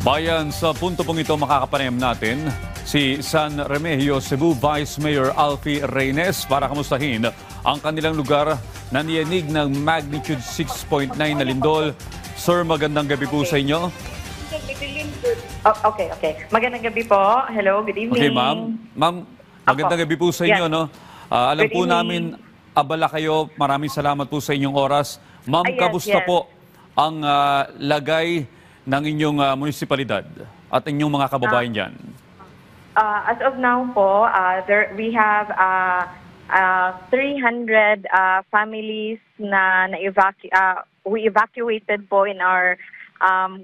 Bayan, sa punto pong ito makakapanayam natin si San Remigio, Cebu Vice Mayor Alfie Reynes para kamustahin ang kanilang lugar na niyanig ng magnitude 6.9 na lindol. Sir, magandang gabi po sa inyo. Okay. Magandang gabi po. Hello, good evening. Okay, ma'am. Ma'am, magandang gabi po sa inyo. Yes. No? Alam Good po evening. namin, abala kayo. Maraming salamat po sa inyong oras. Ma'am, Yes, kamusta yes. po ang lagay ng inyong munisipalidad at inyong mga kababayan dyan? As of now po, we have 300 families na we evacuated po in our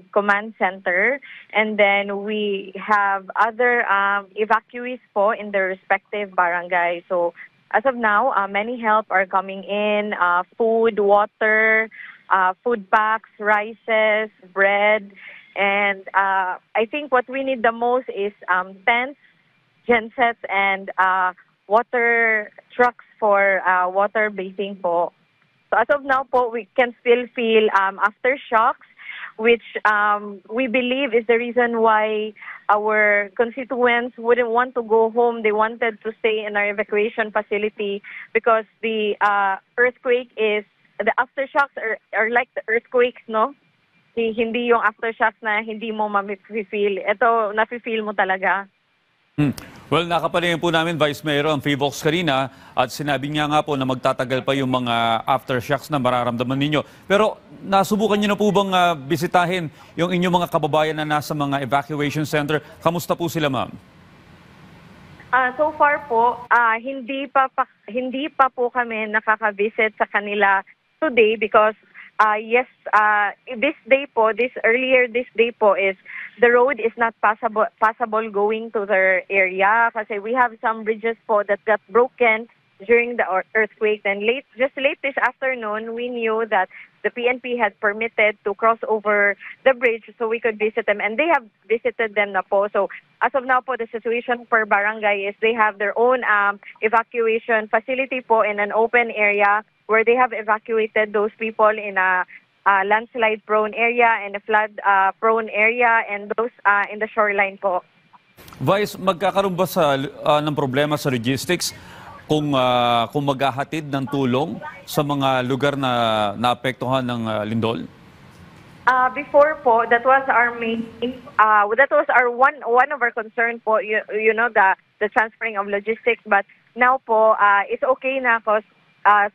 command center, and then we have other evacuees po in their respective barangay. So as of now, many help are coming in, food, water, food packs, rices, bread, and I think what we need the most is tents, gensets, and water trucks for water bathing po. So as of now po, we can still feel aftershocks, which we believe is the reason why our constituents wouldn't want to go home. They wanted to stay in our evacuation facility because the aftershocks are like the earthquakes, no? Hindi yung aftershocks na hindi mo ma-feel. Ito, na-feel mo talaga. Well, nakapanayam po namin, Vice Mayor, ang PHIVOLCS kanina at sinabi niya nga po na magtatagal pa yung mga aftershocks na mararamdaman ninyo. Pero nasubukan niyo na po bang bisitahin yung inyong mga kababayan na nasa mga evacuation center? Kamusta po sila, ma'am? So far po, hindi pa po kami nakaka-visit sa kanila today because this day po is the road is not passable going to their area kasi we have some bridges po that got broken during the earthquake. And just late this afternoon, we knew that the PNP had permitted to cross over the bridge so we could visit them, and they have visited them na po. So as of now po, the situation per barangay is they have their own evacuation facility po in an open area where they have evacuated those people in a landslide-prone area and a flood-prone area and those in the shoreline po. Vice, magkakaroon ba ng problema sa logistics kung maghahatid ng tulong sa mga lugar na naapektuhan ng lindol? Before po, that was our one of our concern po, you know, the transferring of logistics. But now po, it's okay na because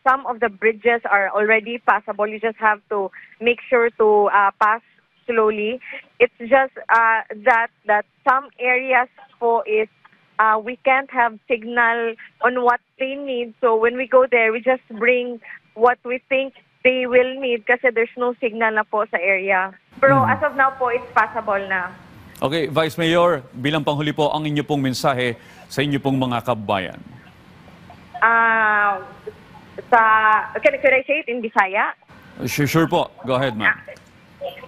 some of the bridges are already passable. You just have to make sure to pass slowly. It's just that some areas po is we can't have signal on what they need. So when we go there, we just bring what we think they will need kasi there's no signal na po sa area. Pero as of now po, it's passable na. Okay, Vice Mayor, bilang panghuli po ang inyo pong mensahe sa inyo pong mga kababayan. Could I say it in Bisaya? Sure po. Go ahead, ma'am.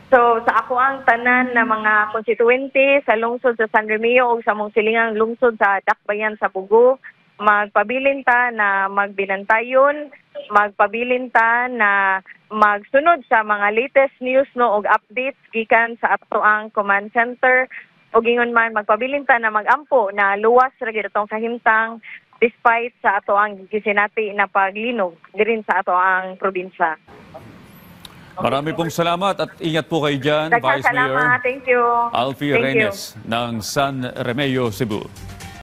So, sa ako ang tanan na mga konstituente sa lungsod sa San Remigio o sa mong silingang lungsod sa Dakbayan sa Bugo, magpabilin ta na magbilantayon, magpabilin ta na magsunod sa mga latest news no og updates gikan sa ato ang command center o gingon man magpabilin ta na magampo na luwas ra gyud atong kahimtang despite sa ato ang gisinati na paglinog dirin sa ato ang probinsya. Marami pong salamat at ingat po kayo dyan, Vice Mayor Thank you. Alfie Thank you. Reynes ng San Remigio, Cebu.